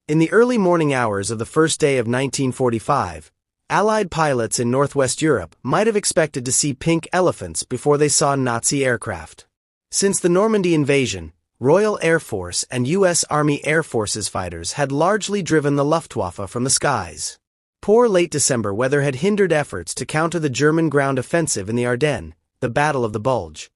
In the early morning hours of the first day of 1945, Allied pilots in Northwest Europe might have expected to see pink elephants before they saw Nazi aircraft. Since the Normandy invasion, Royal Air Force and U.S. Army Air Forces fighters had largely driven the Luftwaffe from the skies. Poor late December weather had hindered efforts to counter the German ground offensive in the Ardennes, the Battle of the Bulge.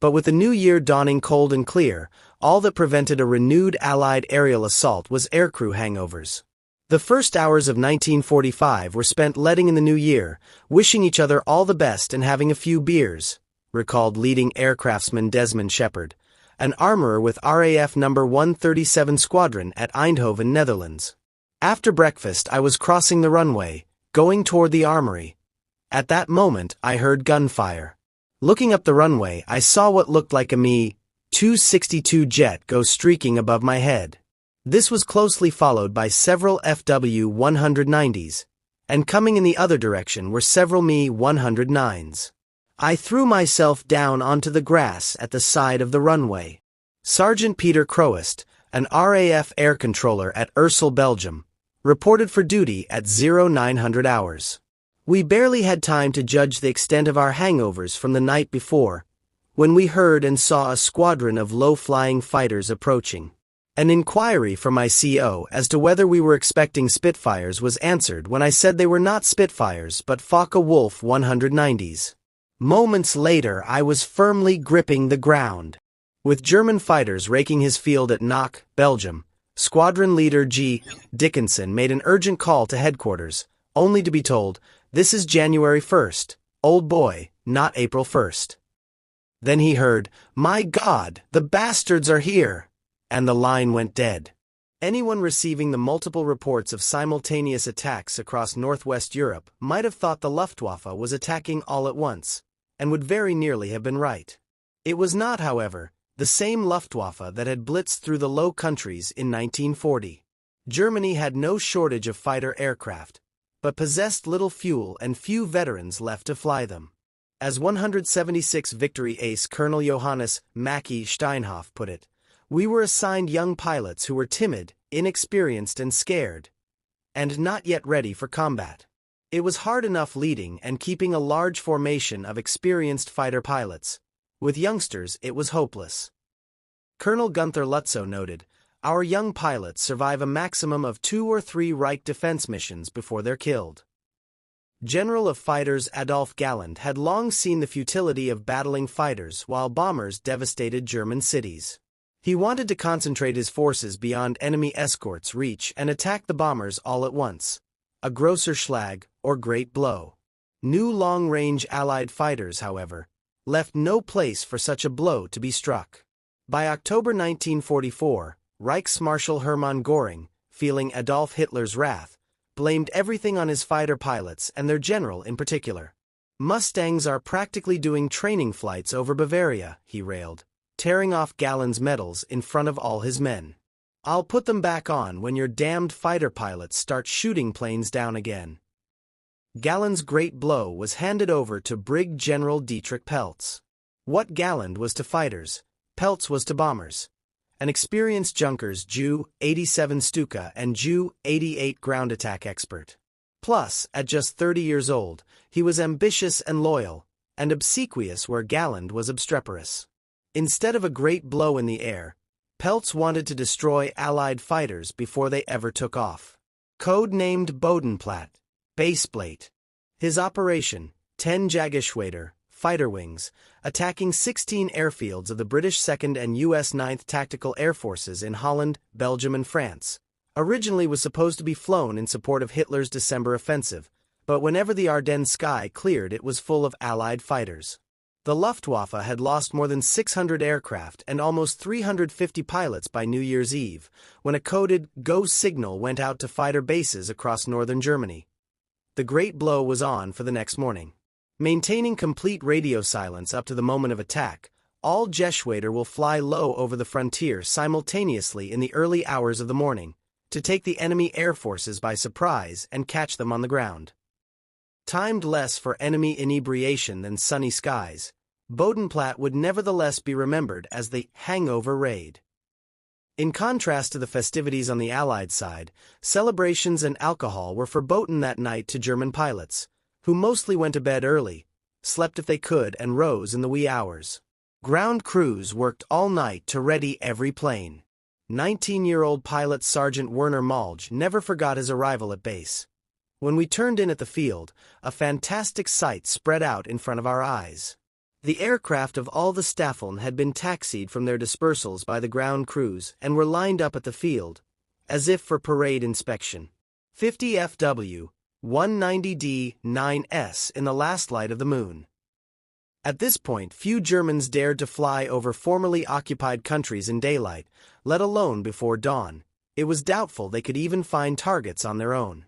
But with the new year dawning cold and clear, all that prevented a renewed Allied aerial assault was aircrew hangovers. The first hours of 1945 were spent letting in the new year, wishing each other all the best and having a few beers, recalled leading aircraftsman Desmond Shepard, an armorer with RAF No. 137 Squadron at Eindhoven, Netherlands. After breakfast I was crossing the runway, going toward the armory. At that moment I heard gunfire. Looking up the runway I saw what looked like a Me-262 jet go streaking above my head. This was closely followed by several FW-190s, and coming in the other direction were several Me-109s. I threw myself down onto the grass at the side of the runway. Sergeant Peter Crowest, an RAF air controller at Ursel, Belgium, reported for duty at 0900 hours. We barely had time to judge the extent of our hangovers from the night before, when we heard and saw a squadron of low-flying fighters approaching. An inquiry from my CO as to whether we were expecting Spitfires was answered when I said they were not Spitfires but Focke-Wulf 190s. Moments later I was firmly gripping the ground. With German fighters raking his field at Knock, Belgium, squadron leader G.Dickinson made an urgent call to headquarters, only to be told, "This is January 1st, old boy, not April 1st. Then he heard, "My God, the bastards are here!" and the line went dead. Anyone receiving the multiple reports of simultaneous attacks across Northwest Europe might have thought the Luftwaffe was attacking all at once, and would very nearly have been right. It was not, however, the same Luftwaffe that had blitzed through the Low Countries in 1940. Germany had no shortage of fighter aircraft, but possessed little fuel and few veterans left to fly them. As 176 Victory Ace Colonel Johannes Mackie Steinhoff put it, "We were assigned young pilots who were timid, inexperienced and scared, and not yet ready for combat. It was hard enough leading and keeping a large formation of experienced fighter pilots. With youngsters it was hopeless." Colonel Gunther Lutzow noted, "Our young pilots survive a maximum of 2 or 3 Reich defense missions before they're killed." General of Fighters Adolf Galland had long seen the futility of battling fighters while bombers devastated German cities. He wanted to concentrate his forces beyond enemy escorts' reach and attack the bombers all at once. A grosser Schlag, or great blow. New long-range Allied fighters, however, left no place for such a blow to be struck. By October 1944, Reichsmarschall Hermann Göring, feeling Adolf Hitler's wrath, blamed everything on his fighter pilots and their general in particular. "Mustangs are practically doing training flights over Bavaria," he railed, tearing off Galland's medals in front of all his men. "I'll put them back on when your damned fighter pilots start shooting planes down again." Galland's great blow was handed over to Brig General Dietrich Peltz. What Galland was to fighters, Peltz was to bombers. An experienced Junkers Ju-87 Stuka and Ju-88 ground attack expert. Plus, at just 30 years old, he was ambitious and loyal, and obsequious where Galland was obstreperous. Instead of a great blow in the air, Peltz wanted to destroy Allied fighters before they ever took off. Code-named Bodenplatte, Baseplate. His operation, 10 Jageschwader, fighter wings, attacking 16 airfields of the British 2nd and US 9th Tactical Air Forces in Holland, Belgium and France, originally was supposed to be flown in support of Hitler's December offensive, but whenever the Ardennes sky cleared it was full of Allied fighters. The Luftwaffe had lost more than 600 aircraft and almost 350 pilots by New Year's Eve, when a coded "go" signal went out to fighter bases across northern Germany. The great blow was on for the next morning. Maintaining complete radio silence up to the moment of attack, all Geschwader will fly low over the frontier simultaneously in the early hours of the morning, to take the enemy air forces by surprise and catch them on the ground. Timed less for enemy inebriation than sunny skies, Bodenplatte would nevertheless be remembered as the hangover raid. In contrast to the festivities on the Allied side, celebrations and alcohol were verboten that night to German pilots, who mostly went to bed early, slept if they could, and rose in the wee hours. Ground crews worked all night to ready every plane. 19-year-old pilot Sergeant Werner Malge never forgot his arrival at base. When we turned in at the field, a fantastic sight spread out in front of our eyes. The aircraft of all the Staffeln had been taxied from their dispersals by the ground crews and were lined up at the field, as if for parade inspection. 50 FW, 190D, 9S in the last light of the moon. At this point, few Germans dared to fly over formerly occupied countries in daylight, let alone before dawn. It was doubtful they could even find targets on their own.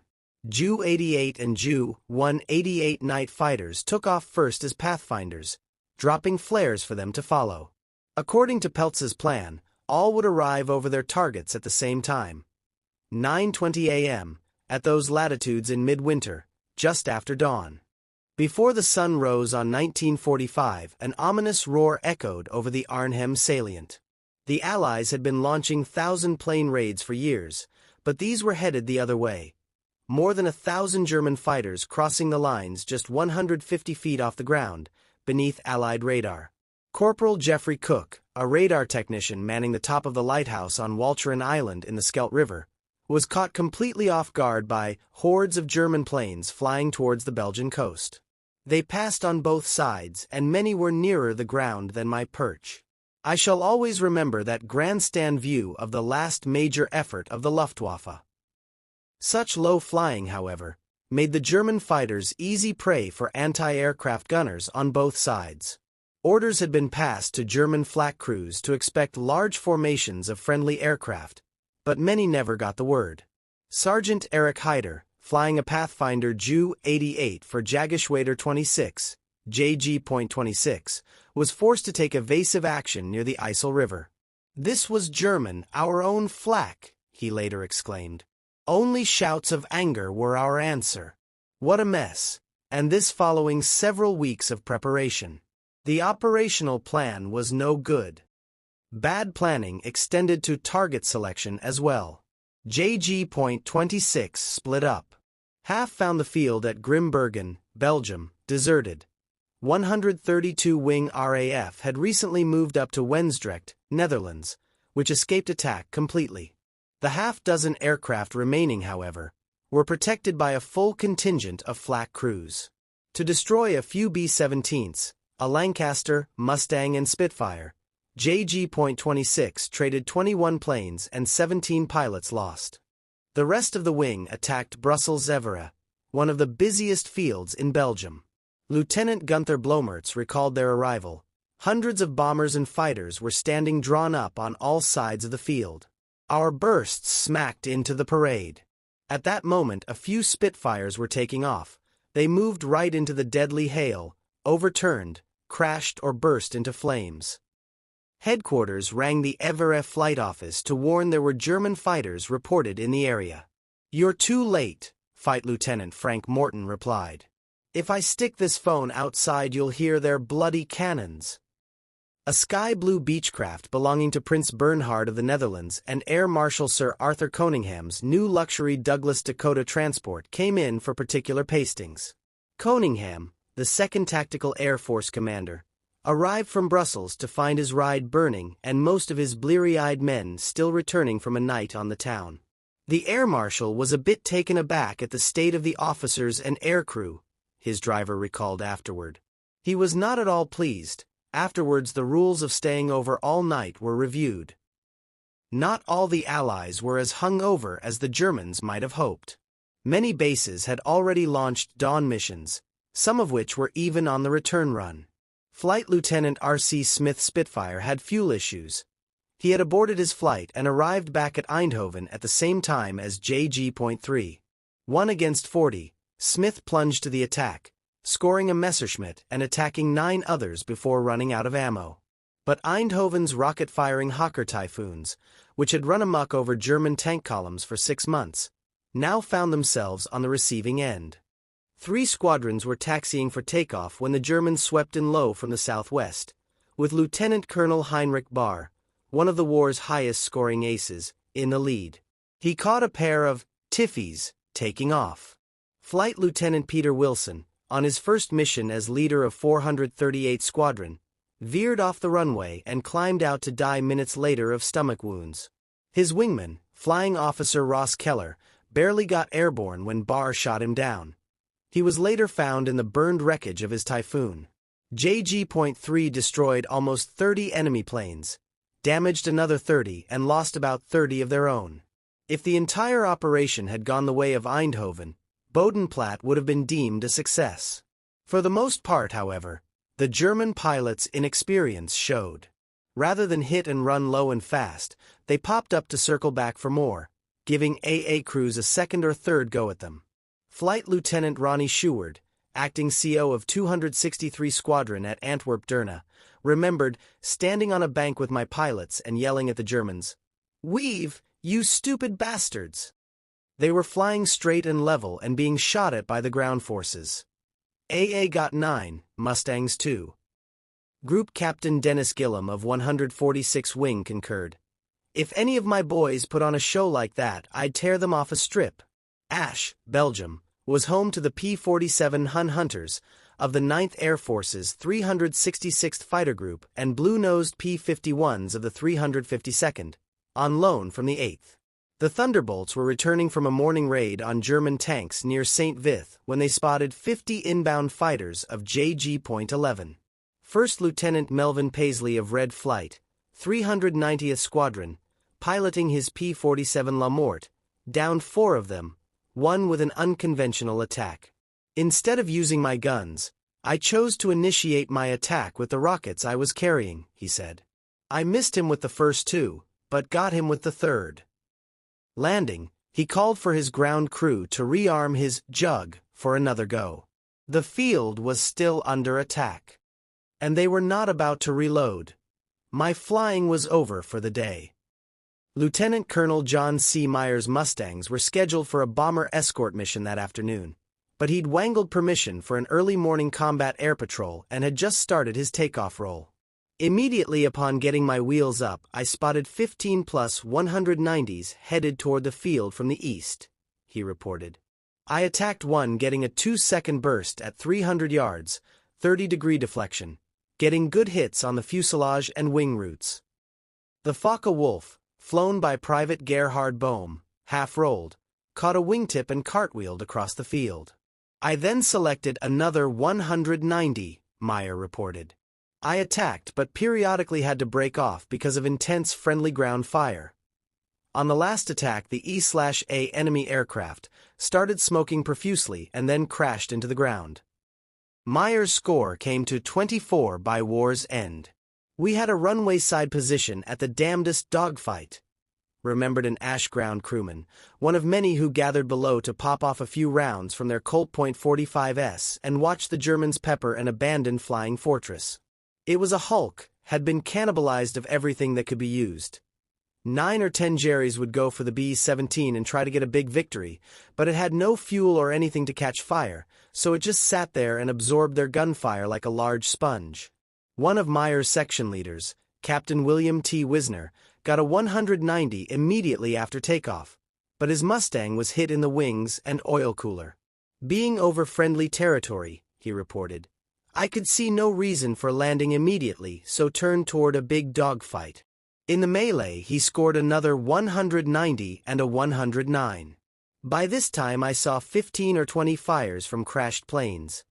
Ju-88 and Ju-188 night fighters took off first as pathfinders, dropping flares for them to follow. According to Peltz's plan, all would arrive over their targets at the same time. 9:20 a.m., at those latitudes in midwinter, just after dawn. Before the sun rose on 1945, an ominous roar echoed over the Arnhem salient. The Allies had been launching 1,000-plane raids for years, but these were headed the other way. More than 1,000 German fighters crossing the lines just 150 feet off the ground, beneath Allied radar. Corporal Geoffrey Cook, a radar technician manning the top of the lighthouse on Walcheren Island in the Scheldt River, was caught completely off guard by hordes of German planes flying towards the Belgian coast. They passed on both sides, and many were nearer the ground than my perch. I shall always remember that grandstand view of the last major effort of the Luftwaffe. Such low flying, however, made the German fighters easy prey for anti-aircraft gunners on both sides. Orders had been passed to German flak crews to expect large formations of friendly aircraft, but many never got the word. Sergeant Erich Heider, flying a Pathfinder Ju-88 for Jägerschwader 26, JG.26, was forced to take evasive action near the Isel River. "This was German, our own flak," he later exclaimed. "Only shouts of anger were our answer. What a mess!" And this following several weeks of preparation. The operational plan was no good. Bad planning extended to target selection as well. JG.26 split up. Half found the field at Grimbergen, Belgium, deserted. 132 Wing RAF had recently moved up to Wensdrecht, Netherlands, which escaped attack completely. The half-dozen aircraft remaining, however, were protected by a full contingent of flak crews. To destroy a few B-17s, a Lancaster, Mustang and Spitfire, JG.26 traded 21 planes and 17 pilots lost. The rest of the wing attacked Brussels-Evere, one of the busiest fields in Belgium. Lieutenant Gunther Blomertz recalled their arrival. Hundreds of bombers and fighters were standing drawn up on all sides of the field. Our bursts smacked into the parade. At that moment a few Spitfires were taking off. They moved right into the deadly hail, overturned, crashed or burst into flames. Headquarters rang the Evere flight office to warn there were German fighters reported in the area. "You're too late," Flight Lieutenant Frank Morton replied. "If I stick this phone outside you'll hear their bloody cannons." A sky-blue Beechcraft belonging to Prince Bernhard of the Netherlands and Air Marshal Sir Arthur Coningham's new luxury Douglas Dakota transport came in for particular pastings. Coningham, the 2nd Tactical Air Force commander, arrived from Brussels to find his ride burning and most of his bleary-eyed men still returning from a night on the town. The air marshal was a bit taken aback at the state of the officers and aircrew, his driver recalled afterward. He was not at all pleased. Afterwards the rules of staying over all night were reviewed. Not all the Allies were as hung-over as the Germans might have hoped. Many bases had already launched dawn missions, some of which were even on the return run. Flight Lieutenant R.C. Smith Spitfire had fuel issues. He had aborted his flight and arrived back at Eindhoven at the same time as JG.3. 1 against 40, Smith plunged to the attack, scoring a Messerschmitt and attacking 9 others before running out of ammo. But Eindhoven's rocket-firing Hawker Typhoons, which had run amok over German tank columns for 6 months, now found themselves on the receiving end. 3 squadrons were taxiing for takeoff when the Germans swept in low from the southwest, with Lieutenant Colonel Heinrich Bahr, one of the war's highest-scoring aces, in the lead. He caught a pair of tiffies, taking off. Flight Lieutenant Peter Wilson, on his first mission as leader of 438 Squadron, veered off the runway and climbed out to die minutes later of stomach wounds. His wingman, Flying Officer Ross Keller, barely got airborne when Barr shot him down. He was later found in the burned wreckage of his Typhoon. JG.3 destroyed almost 30 enemy planes, damaged another 30 and lost about 30 of their own. If the entire operation had gone the way of Eindhoven, Bodenplatte would have been deemed a success. For the most part, however, the German pilots' inexperience showed. Rather than hit and run low and fast, they popped up to circle back for more, giving AA crews a second or third go at them. Flight Lieutenant Ronnie Scheward, acting CO of 263 Squadron at Antwerp-Deurne, remembered standing on a bank with my pilots and yelling at the Germans, "Weave, you stupid bastards!" They were flying straight and level and being shot at by the ground forces. AA got 9, Mustangs 2. Group Captain Dennis Gillum of 146 Wing concurred. "If any of my boys put on a show like that, I'd tear them off a strip." Asch, Belgium, was home to the P-47 Hun Hunters of the 9th Air Force's 366th Fighter Group and blue-nosed P-51s of the 352nd, on loan from the 8th. The Thunderbolts were returning from a morning raid on German tanks near St. Vith when they spotted 50 inbound fighters of JG.11. First Lieutenant Melvin Paisley of Red Flight, 390th Squadron, piloting his P-47 La Morte, downed 4 of them, one with an unconventional attack. "Instead of using my guns, I chose to initiate my attack with the rockets I was carrying," he said. "I missed him with the first 2, but got him with the third." Landing, he called for his ground crew to rearm his Jug for another go. The field was still under attack, and they were not about to reload. My flying was over for the day. Lieutenant Colonel John C. Myers' Mustangs were scheduled for a bomber escort mission that afternoon, but he'd wangled permission for an early morning combat air patrol and had just started his takeoff roll. "Immediately upon getting my wheels up, I spotted 15 plus 190s headed toward the field from the east," he reported. "I attacked one getting a 2-second burst at 300 yards, 30-degree deflection, getting good hits on the fuselage and wing roots. The Focke-Wulf, flown by Private Gerhard Bohm, half-rolled, caught a wingtip and cartwheeled across the field. I then selected another 190, Meyer reported. I attacked but periodically had to break off because of intense friendly ground fire. On the last attack, the E/A enemy aircraft started smoking profusely and then crashed into the ground." Meyer's score came to 24 by war's end. "We had a runway side position at the damnedest dogfight," remembered an Ash ground crewman, one of many who gathered below to pop off a few rounds from their Colt .45s and watch the Germans pepper an abandoned flying fortress. "It was a hulk, had been cannibalized of everything that could be used. 9 or 10 Jerrys would go for the B-17 and try to get a big victory, but it had no fuel or anything to catch fire, so it just sat there and absorbed their gunfire like a large sponge." One of Meyer's section leaders, Captain William T. Wisner, got a 190 immediately after takeoff, but his Mustang was hit in the wings and oil cooler. "Being over friendly territory," he reported, "I could see no reason for landing immediately, so turned toward a big dogfight." In the melee, he scored another 190 and a 109. "By this time I saw 15 or 20 fires from crashed planes.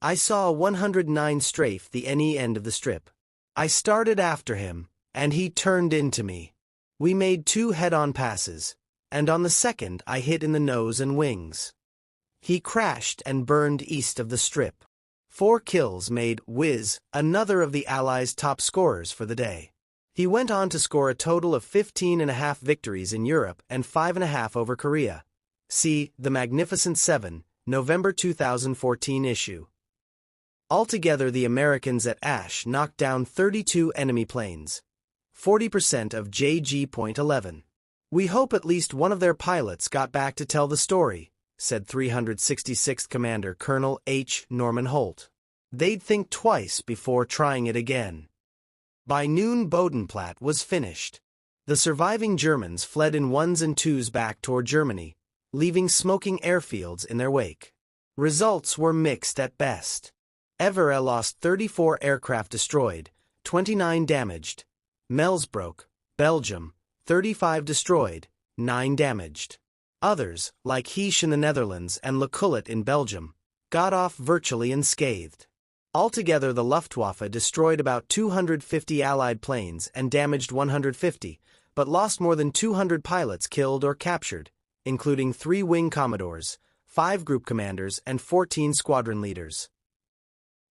I saw a 109 strafe the NE end of the strip. I started after him, and he turned into me. We made 2 head-on passes, and on the second I hit in the nose and wings. He crashed and burned east of the strip." 4 kills made Wiz another of the Allies' top scorers for the day. He went on to score a total of 15.5 victories in Europe and 5.5 over Korea. See The Magnificent Seven, November 2014 issue. Altogether, the Americans at Asch knocked down 32 enemy planes, 40% of JG.11. "We hope at least one of their pilots got back to tell the story," said 366th Commander Colonel H. Norman Holt. "They'd think twice before trying it again." By noon Bodenplatte was finished. The surviving Germans fled in ones and twos back toward Germany, leaving smoking airfields in their wake. Results were mixed at best. Evere lost 34 aircraft destroyed, 29 damaged. Melsbroek, Belgium, 35 destroyed, 9 damaged. Others, like Heesch in the Netherlands and Le Coulet in Belgium, got off virtually unscathed. Altogether, the Luftwaffe destroyed about 250 Allied planes and damaged 150, but lost more than 200 pilots killed or captured, including 3 wing commodores, 5 group commanders, and 14 squadron leaders.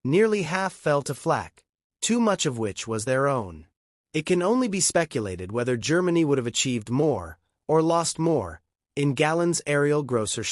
Nearly half fell to flak, too much of which was their own. It can only be speculated whether Germany would have achieved more, or lost more, in Gallen's aerial Grosser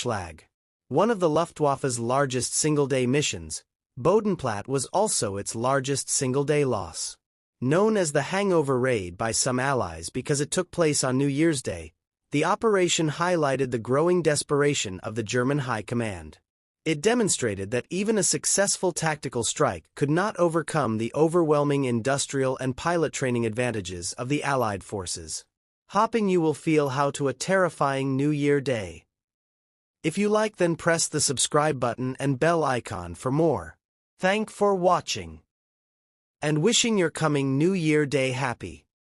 one of the Luftwaffe's largest single-day missions. Bodenplatte was also its largest single-day loss. Known as the Hangover Raid by some Allies because it took place on New Year's Day, the operation highlighted the growing desperation of the German High Command. It demonstrated that even a successful tactical strike could not overcome the overwhelming industrial and pilot training advantages of the Allied forces. Hopping, you will feel how to a terrifying New Year day. If you like, then press the subscribe button and bell icon for more. Thank for watching. And wishing your coming New Year day happy.